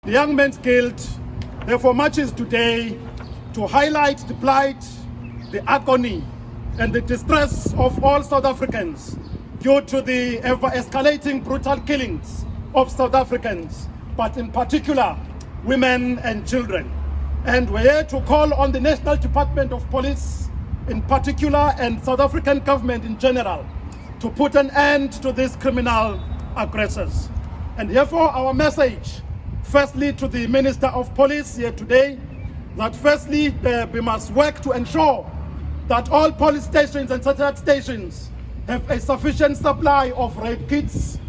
The Young Men's Guild therefore marches today to highlight the plight, the agony, and the distress of all South Africans due to the ever-escalating brutal killings of South Africans, but in particular, women and children. And we're here to call on the National Department of Police in particular and South African government in general to put an end to these criminal aggressors. And therefore our message, firstly to the Minister of Police here today, that firstly we must work to ensure that all police stations and satellite stations have a sufficient supply of rape kits.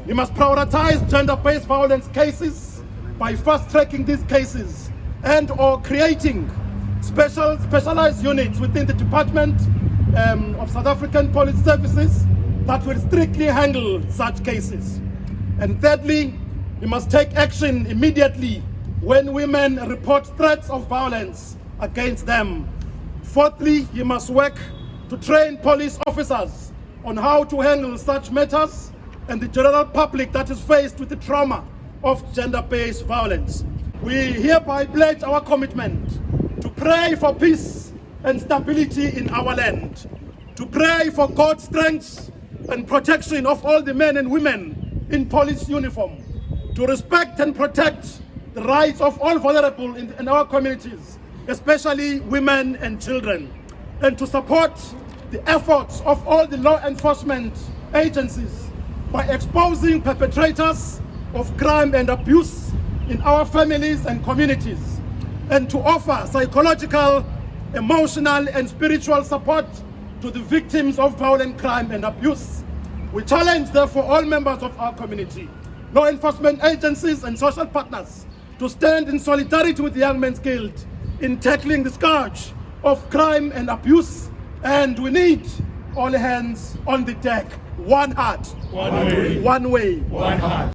We must prioritize gender-based violence cases by fast-tracking these cases and or creating specialized units within the Department of South African Police Services that will strictly handle such cases. And thirdly, we must take action immediately when women report threats of violence against them. Fourthly, you must work to train police officers on how to handle such matters and the general public that is faced with the trauma of gender-based violence. We hereby pledge our commitment to pray for peace and stability in our land, to pray for God's strength and protection of all the men and women in police uniform, to respect and protect the rights of all vulnerable in our communities, especially women and children, and to support the efforts of all the law enforcement agencies by exposing perpetrators of crime and abuse in our families and communities, and to offer psychological, emotional, and spiritual support to the victims of violent crime and abuse. We challenge, therefore, all members of our community, law enforcement agencies, and social partners to stand in solidarity with the Young Men's Guild in tackling the scourge of crime and abuse. And we need all hands on the deck. One heart, one way, one heart.